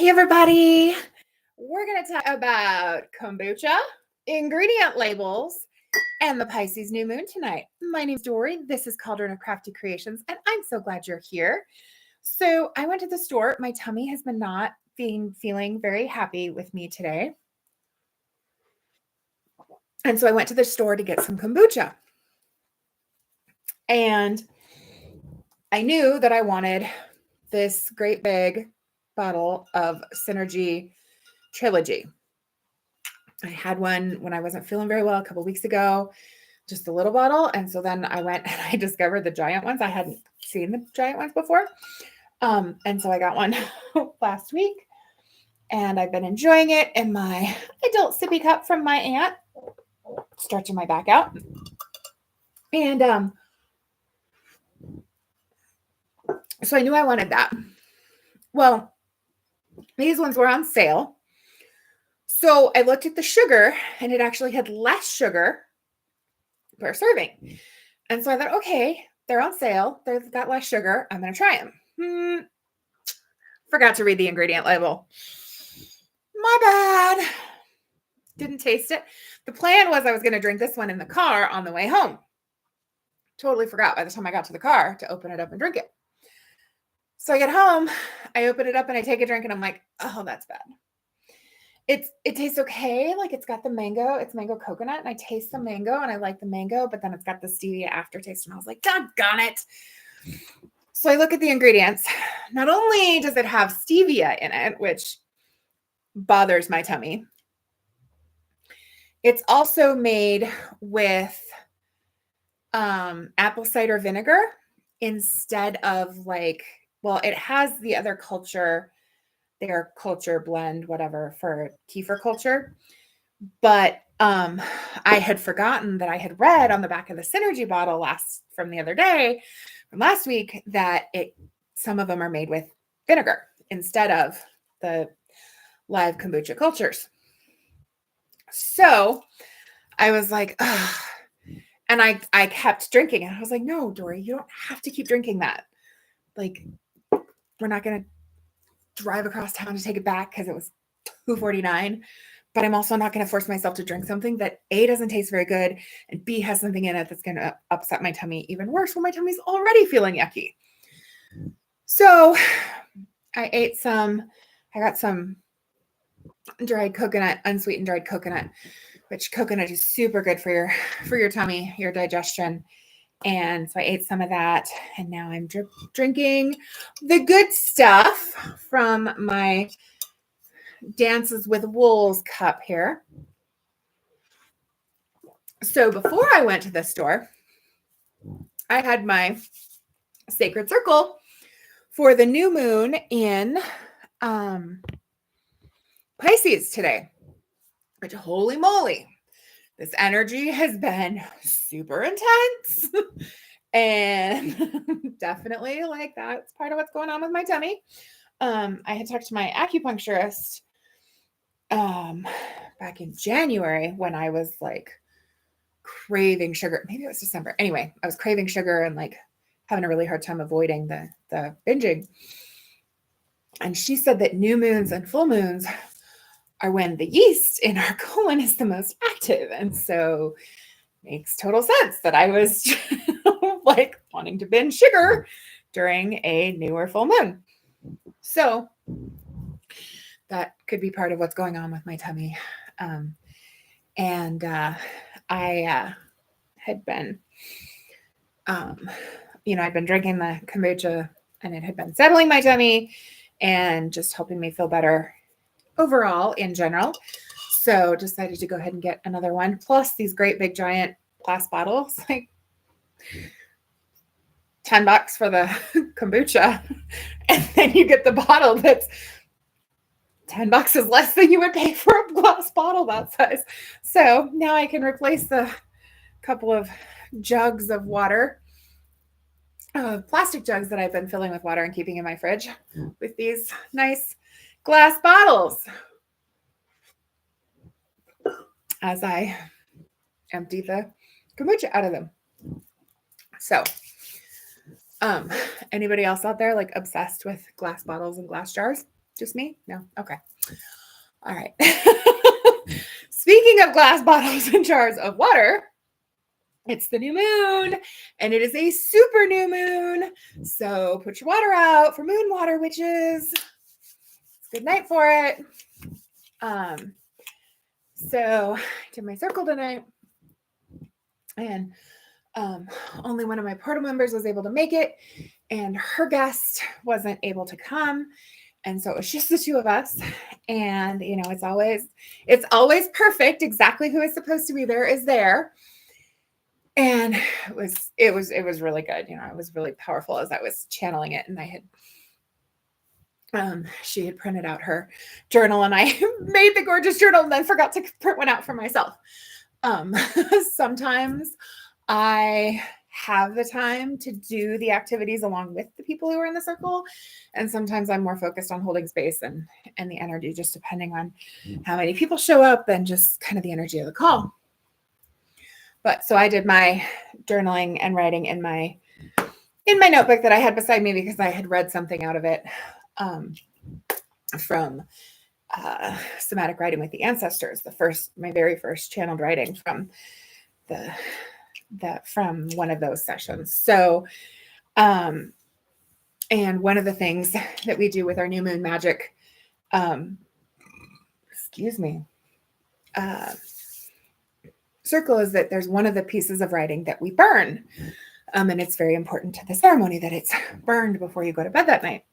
Hey, everybody. We're going to talk about kombucha, ingredient labels, and the Pisces New Moon tonight. My name's Dory. This is Cauldron of Crafty Creations, and I'm so glad you're here. So I went to the store. My tummy has been not feeling very happy with me today. And so I went to the store to get some kombucha. And I knew that I wanted this great big bottle of Synergy Trilogy. I had one when I wasn't feeling very well a couple weeks ago, just a little bottle. And so then I went and I discovered the giant ones. I hadn't seen the giant ones before. And so I got one last week and I've been enjoying it in my adult sippy cup from my aunt, stretching my back out. And so I knew I wanted that. Well, these ones were on sale. So I looked at the sugar and it actually had less sugar per serving. And so I thought, okay, they're on sale. They've got less sugar. I'm going to try them. Forgot to read the ingredient label. My bad. Didn't taste it. The plan was I was going to drink this one in the car on the way home. Totally forgot by the time I got to the car to open it up and drink it. So I get home, I open it up and I take a drink and I'm like, oh, that's bad. It tastes okay. Like it's got the mango, it's mango coconut, and I taste the mango and I like the mango, but then it's got the stevia aftertaste. And I was like, doggone it. So I look at the ingredients. Not only does it have stevia in it, which bothers my tummy, it's also made with apple cider vinegar instead of it has the other culture, their culture blend, whatever, for kefir culture. But I had forgotten that I had read on the back of the Synergy bottle from the other day, from last week, that some of them are made with vinegar instead of the live kombucha cultures. So I was like, ugh. And I kept drinking and I was like, no, Dory, you don't have to keep drinking that. Like, we're not going to drive across town to take it back because it was $2.49. But I'm also not going to force myself to drink something that A, doesn't taste very good, and B, has something in it that's going to upset my tummy even worse when my tummy's already feeling yucky. So I got some dried coconut, unsweetened dried coconut, which coconut is super good for your tummy, your digestion. And so I ate some of that, and now I'm drinking the good stuff from my Dances with Wolves cup here. So before I went to the store, I had my sacred circle for the new moon in Pisces today, which, holy moly, this energy has been super intense. And definitely that's part of what's going on with my tummy. I had talked to my acupuncturist back in January when I was craving sugar. Maybe it was December. Anyway, I was craving sugar and having a really hard time avoiding the binging. And she said that new moons and full moons are when the yeast in our colon is the most active. And so makes total sense that I was wanting to binge sugar during a new or full moon. So that could be part of what's going on with my tummy. I had been, I'd been drinking the kombucha and it had been settling my tummy and just helping me feel better overall in general. So decided to go ahead and get another one. Plus these great big giant glass bottles, $10 for the kombucha. And then you get the bottle that's $10 is less than you would pay for a glass bottle that size. So now I can replace the couple of jugs of water, plastic jugs that I've been filling with water and keeping in my fridge, with these nice glass bottles as I empty the kombucha out of them. So anybody else out there obsessed with glass bottles and glass jars? Just me? No? Okay. All right. Speaking of glass bottles and jars of water, it's the new moon and it is a super new moon. So put your water out for moon water, witches. It's a good night for it. So I did my circle tonight and only one of my portal members was able to make it and her guest wasn't able to come. And so it was just the two of us. And, you know, it's always perfect. Exactly who is supposed to be there is there. And it was really good. You know, it was really powerful as I was channeling it. And I had, she had printed out her journal and I made the gorgeous journal and then forgot to print one out for myself. Sometimes I have the time to do the activities along with the people who are in the circle. And sometimes I'm more focused on holding space and the energy, just depending on how many people show up and just kind of the energy of the call. But so I did my journaling and writing in my notebook that I had beside me because I had read something out of it from somatic writing with the ancestors, my very first channeled writing from from one of those sessions. So, and one of the things that we do with our new moon magic, circle is that there's one of the pieces of writing that we burn. And it's very important to the ceremony that it's burned before you go to bed that night.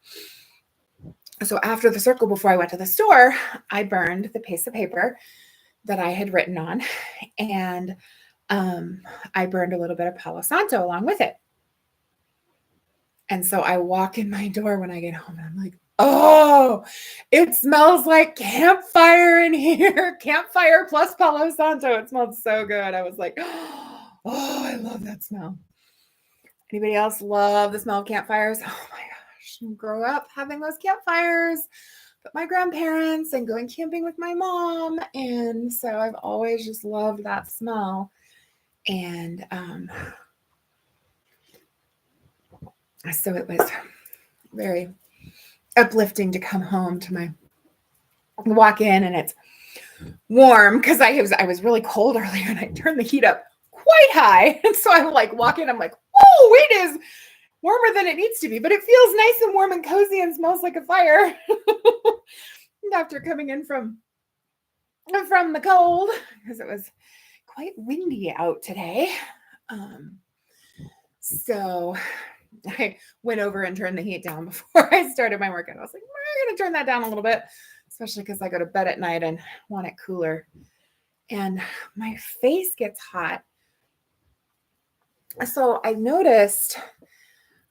So after the circle, before I went to the store, I burned the piece of paper that I had written on. And I burned a little bit of Palo Santo along with it. And so I walk in my door when I get home and I'm like, oh, it smells like campfire in here. Campfire plus Palo Santo. It smelled so good. I was like, oh, I love that smell. Anybody else love the smell of campfires? Oh my gosh. Grow up having those campfires with my grandparents and going camping with my mom. And so I've always just loved that smell. And so it was very uplifting to come home to walk in and it's warm because I was really cold earlier and I turned the heat up quite high. And so I'm like walking, I'm like, oh, it is warmer than it needs to be, but it feels nice and warm and cozy and smells like a fire. After coming in from the cold, because it was quite windy out today. So I went over and turned the heat down before I started my workout. I was like, we're going to turn that down a little bit, especially because I go to bed at night and want it cooler. And my face gets hot. So I noticed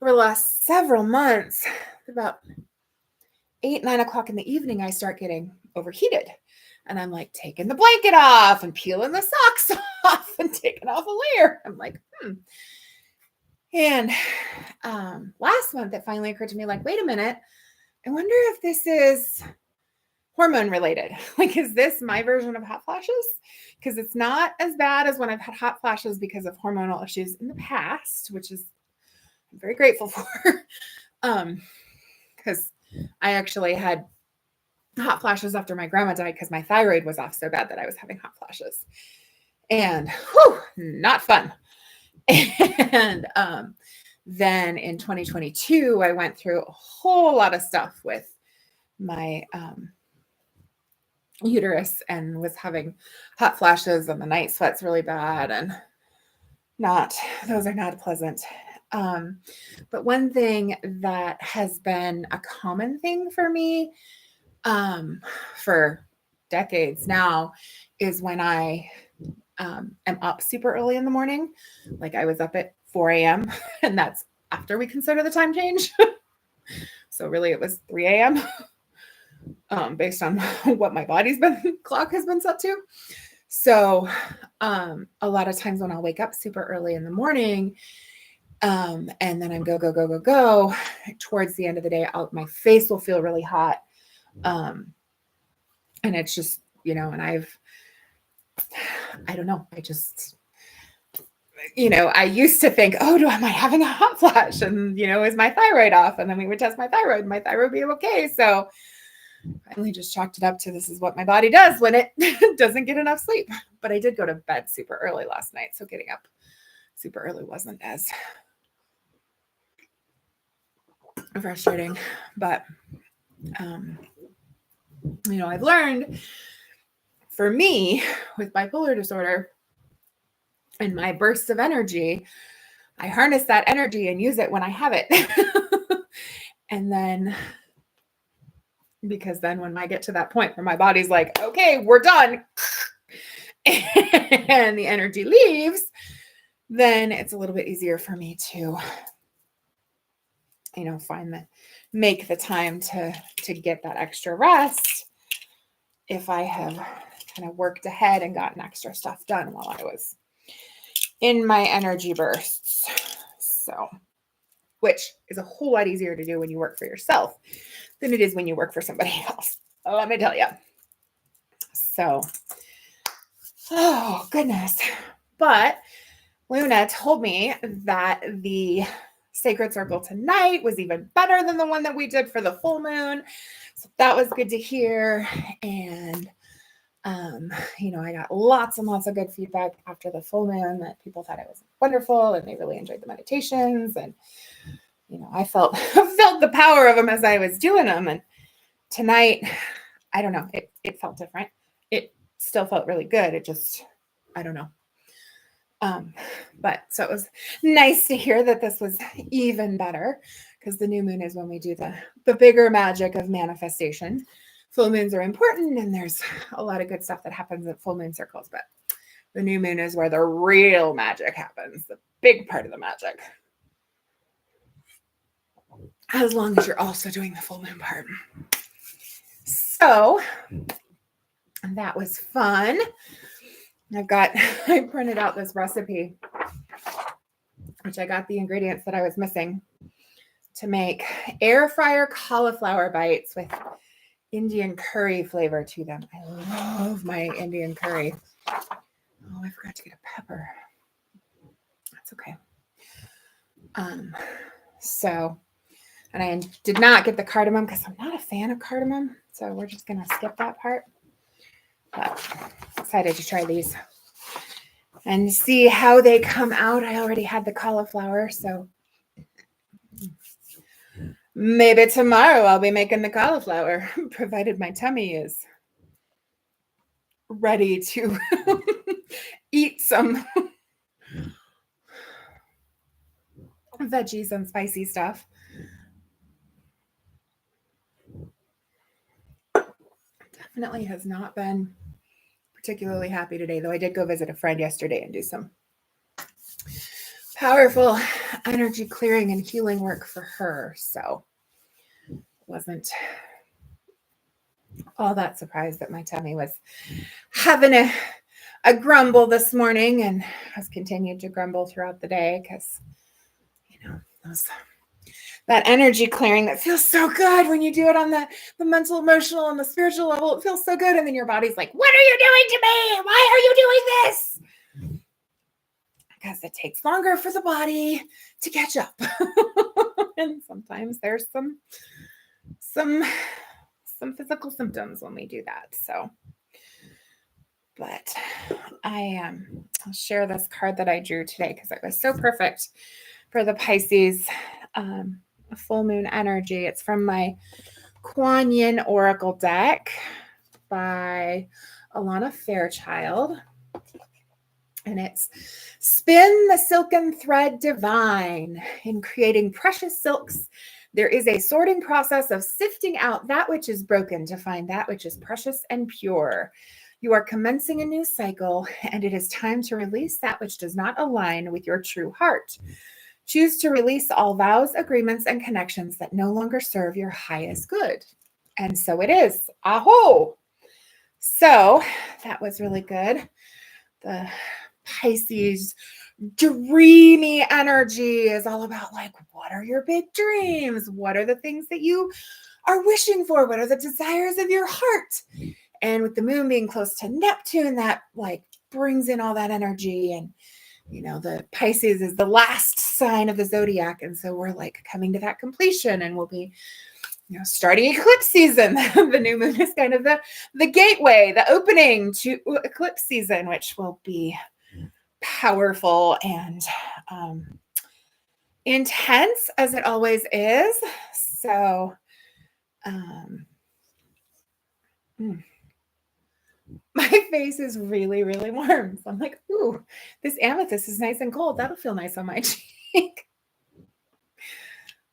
over the last several months, about 8, 9 o'clock in the evening, I start getting overheated. And I'm like taking the blanket off and peeling the socks off and taking off a layer. I'm like, And last month, it finally occurred to me, like, wait a minute. I wonder if this is hormone related. Like, is this my version of hot flashes? Because it's not as bad as when I've had hot flashes because of hormonal issues in the past, which is I'm very grateful for. Because I actually had hot flashes after my grandma died because my thyroid was off so bad that I was having hot flashes. And not fun. And then in 2022, I went through a whole lot of stuff with my uterus and was having hot flashes and the night sweats really bad and those are not pleasant. But one thing that has been a common thing for me for decades now is when I am up super early in the morning. Like I was up at 4 a.m. and that's after we consider the time change. So really it was 3 a.m. Based on what my clock has been set to. So a lot of times when I'll wake up super early in the morning, and then I'm go towards the end of the day, my face will feel really hot. And it's just, and I don't know. I used to think, am I having a hot flash? And, is my thyroid off? And then we would test my thyroid would be okay. So Finally just chalked it up to this is what my body does when it doesn't get enough sleep. But I did go to bed super early last night, so getting up super early wasn't as frustrating. But I've learned for me with bipolar disorder and my bursts of energy, I harness that energy and use it when I have it. And then, because then when I get to that point where my body's like, okay, we're done, and the energy leaves, then it's a little bit easier for me to, make the time to get that extra rest if I have kind of worked ahead and gotten extra stuff done while I was in my energy bursts. So, which is a whole lot easier to do when you work for yourself than it is when you work for somebody else. Let me tell you. So, oh goodness. But Luna told me that the sacred circle tonight was even better than the one that we did for the full moon. So that was good to hear. And, I got lots and lots of good feedback after the full moon that people thought it was wonderful and they really enjoyed the meditations. And, I felt the power of them as I was doing them. And tonight, I don't know, it felt different. It still felt really good. It just, I don't know. But so it was nice to hear that this was even better, because the new moon is when we do the bigger magic of manifestation. Full moons are important, and there's a lot of good stuff that happens at full moon circles, but the new moon is where the real magic happens, the big part of the magic. As long as you're also doing the full moon part. So that was fun. I printed out this recipe, which I got the ingredients that I was missing to make air fryer cauliflower bites with Indian curry flavor to them. I love my Indian curry. Oh, I forgot to get a pepper. That's okay. And I did not get the cardamom because I'm not a fan of cardamom. So we're just going to skip that part. But excited to try these and see how they come out. I already had the cauliflower, so maybe tomorrow I'll be making the cauliflower, provided my tummy is ready to eat some veggies and spicy stuff. Definitely has not been particularly happy today, though I did go visit a friend yesterday and do some powerful energy clearing and healing work for her. So wasn't all that surprised that my tummy was having a grumble this morning, and has continued to grumble throughout the day because, that energy clearing that feels so good when you do it on the mental, emotional, and the spiritual level. It feels so good. And then your body's like, what are you doing to me? Why are you doing this? Because it takes longer for the body to catch up. And sometimes there's some physical symptoms when we do that. So, but I'll share this card that I drew today because it was so perfect for the Pisces full moon energy. It's from my Kuan Yin Oracle deck by Alana Fairchild. And it's spin the silken thread divine in creating precious silks. There is a sorting process of sifting out that which is broken to find that which is precious and pure. You are commencing a new cycle, and it is time to release that which does not align with your true heart. Choose to release all vows, agreements, and connections that no longer serve your highest good. And so it is. Aho! So that was really good. The Pisces dreamy energy is all about, like, what are your big dreams? What are the things that you are wishing for? What are the desires of your heart? And with the moon being close to Neptune, that like brings in all that energy. And the Pisces is the last sign of the zodiac. And so we're like coming to that completion, and we'll be starting eclipse season. The new moon is kind of the gateway, the opening to eclipse season, which will be powerful and intense as it always is. So, my face is really, really warm. So I'm like, ooh, this amethyst is nice and cold. That'll feel nice on my cheek.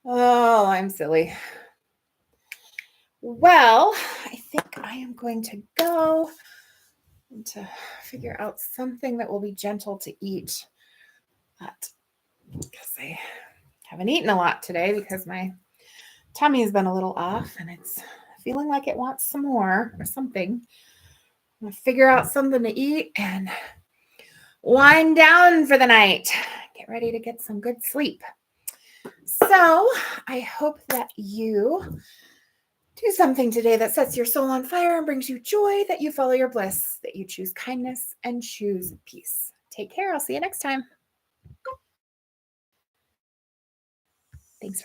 Oh, I'm silly. Well, I think I am going to go to figure out something that will be gentle to eat. Because I haven't eaten a lot today because my tummy has been a little off and it's feeling like it wants some more or something. I'm going to figure out something to eat and wind down for the night. Get ready to get some good sleep. So I hope that you do something today that sets your soul on fire and brings you joy, that you follow your bliss, that you choose kindness and choose peace. Take care. I'll see you next time. Thanks.